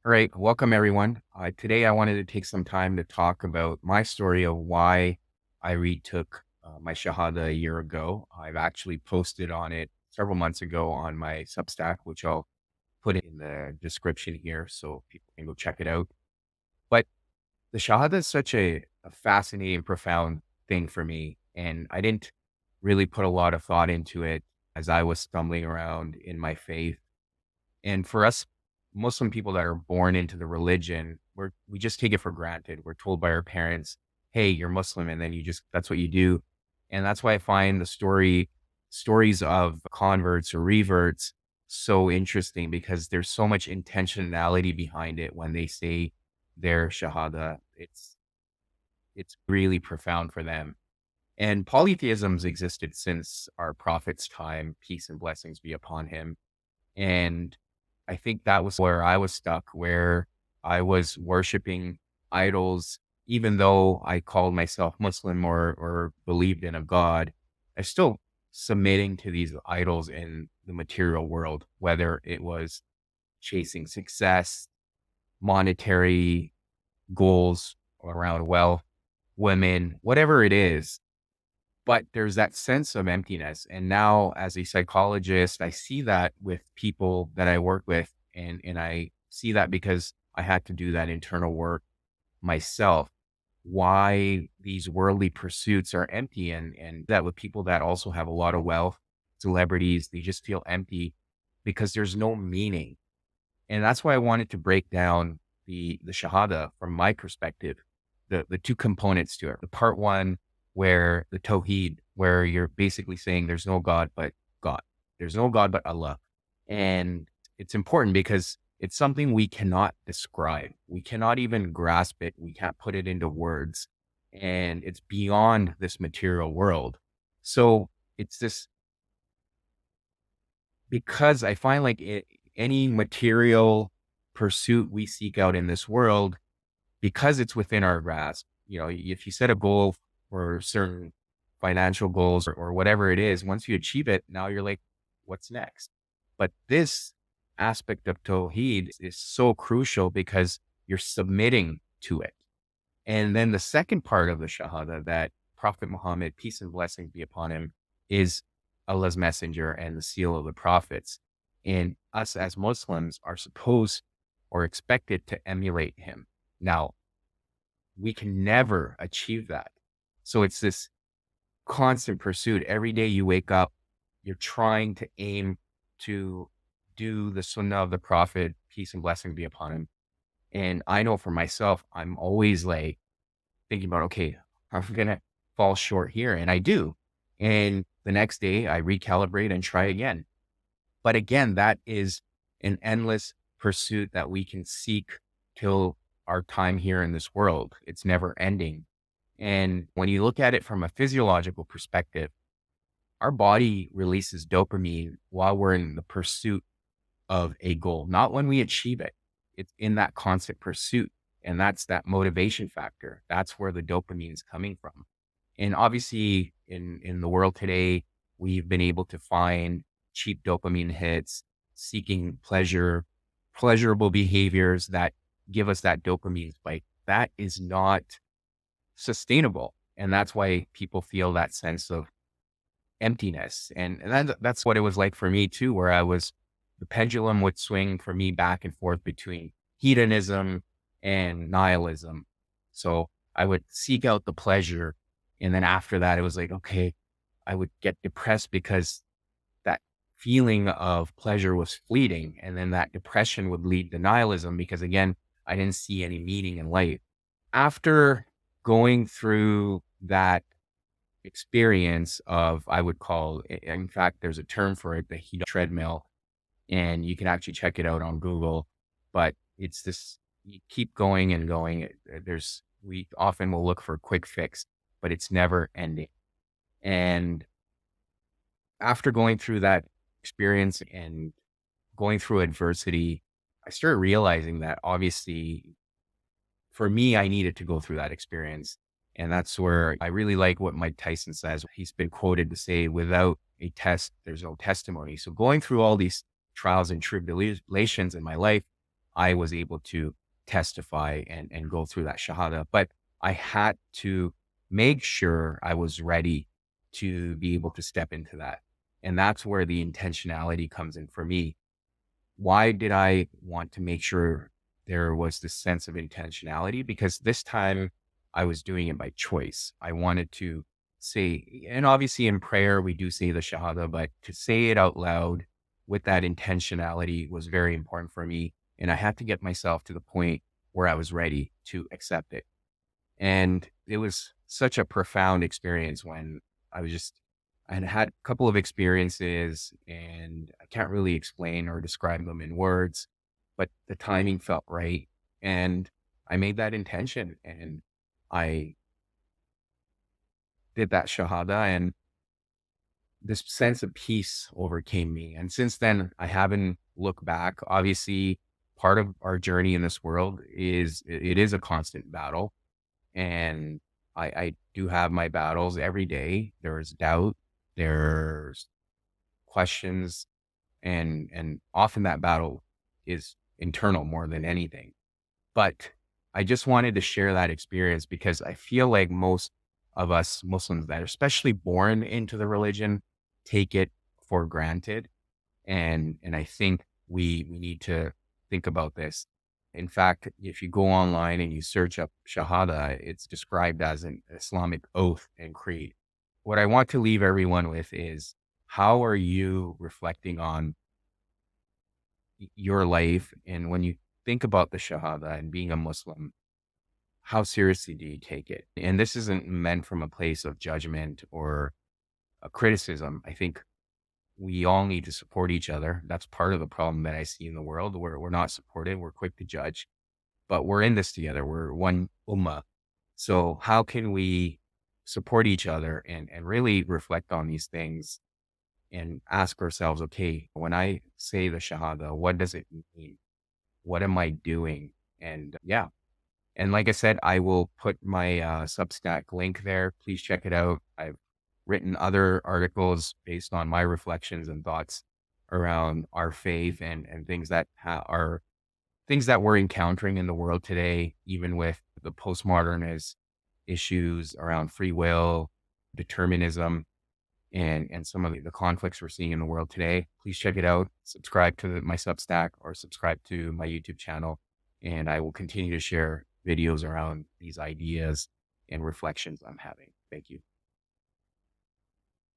All right, welcome everyone. Today I wanted to take some time to talk about my story of why I retook my Shahada a year ago. I've actually posted on it several months ago on my Substack, which I'll put in the description here so people can go check it out. But the Shahada is such a fascinating, profound thing for me. And I didn't really put a lot of thought into it as I was stumbling around in my faith. And for us Muslim people that are born into the religion, we just take it for granted. We're told by our parents, "Hey, you're Muslim," and then that's what you do. And that's why I find stories of converts or reverts so interesting because there's so much intentionality behind it when they say their shahada. It's really profound for them. And polytheism's existed since our prophet's time, peace and blessings be upon him. And I think that was where I was stuck, where I was worshiping idols, even though I called myself Muslim or believed in a God, I still submitting to these idols in the material world, whether it was chasing success, monetary goals around wealth, women, whatever it is. But there's that sense of emptiness. And now as a psychologist, I see that with people that I work with. And I see that because I had to do that internal work myself, why these worldly pursuits are empty and that with people that also have a lot of wealth, celebrities, they just feel empty because there's no meaning. And that's why I wanted to break down the Shahada from my perspective, the two components to it. The part one, where the Tawhid, where you're basically saying there's no God but God. There's no God but Allah. And it's important because it's something we cannot describe. We cannot even grasp it. We can't put it into words. And it's beyond this material world. So it's this because I find like any material pursuit we seek out in this world, because it's within our grasp, if you set a goal for certain financial goals or whatever it is, once you achieve it, now you're like, what's next? But this aspect of Tawheed is so crucial because you're submitting to it. And then the second part of the Shahada that Prophet Muhammad, peace and blessings be upon him, is Allah's messenger and the seal of the prophets. And us as Muslims are supposed or expected to emulate him. Now, we can never achieve that. So it's this constant pursuit. Every day you wake up, you're trying to aim to do the sunnah of the prophet, peace and blessing be upon him. And I know for myself, I'm always like thinking about, okay, I'm going to fall short here. And I do. And the next day I recalibrate and try again. But again, that is an endless pursuit that we can seek till our time here in this world. It's never ending. And when you look at it from a physiological perspective, our body releases dopamine while we're in the pursuit of a goal, not when we achieve it. It's in that constant pursuit. And that's that motivation factor. That's where the dopamine is coming from. And obviously in the world today, we've been able to find cheap dopamine hits, seeking pleasurable behaviors that give us that dopamine spike. That is not sustainable. And that's why people feel that sense of emptiness. And that's what it was like for me too, where the pendulum would swing for me back and forth between hedonism and nihilism. So I would seek out the pleasure. And then after that, it was like, okay, I would get depressed because that feeling of pleasure was fleeting. And then that depression would lead to nihilism because again, I didn't see any meaning in life. After going through that experience of, I would call, in fact, there's a term for it, the hedonic treadmill, and you can actually check it out on Google, but it's this, you keep going and going. We often will look for a quick fix, but it's never ending. And after going through that experience and going through adversity, I started realizing that obviously for me, I needed to go through that experience. And that's where I really like what Mike Tyson says. He's been quoted to say, without a test, there's no testimony. So going through all these trials and tribulations in my life I was able to testify and go through that Shahada. But I had to make sure I was ready to be able to step into that. And that's where the intentionality comes in for me. Why did I want to make sure there was this sense of intentionality? Because this time I was doing it by choice. I wanted to say, and obviously in prayer, we do say the Shahada, but to say it out loud with that intentionality was very important for me. And I had to get myself to the point where I was ready to accept it. And it was such a profound experience when I was just, I had a couple of experiences and I can't really explain or describe them in words, but the timing felt right. And I made that intention and I did that Shahada and this sense of peace overcame me. And since then, I haven't looked back. Obviously, part of our journey in this world is it is a constant battle. And I do have my battles every day. There's doubt, there's questions, and often that battle is internal more than anything. But I just wanted to share that experience because I feel like most of us Muslims that are especially born into the religion take it for granted. And I think we need to think about this. In fact, if you go online and you search up Shahada, it's described as an Islamic oath and creed. What I want to leave everyone with is how are you reflecting on your life? And when you think about the Shahada and being a Muslim, how seriously do you take it? And this isn't meant from a place of judgment or a criticism. I think we all need to support each other. That's part of the problem that I see in the world where we're not supported. We're quick to judge, but we're in this together. We're one ummah. So how can we support each other and really reflect on these things and ask ourselves, okay, when I say the Shahada, what does it mean? What am I doing? And yeah. And like I said, I will put my Substack link there. Please check it out. I've written other articles based on my reflections and thoughts around our faith and things that are things that we're encountering in the world today, even with the postmodernist issues around free will, determinism, and some of the conflicts we're seeing in the world today. Please check it out. Subscribe to my Substack or subscribe to my YouTube channel. And I will continue to share videos around these ideas and reflections I'm having. Thank you.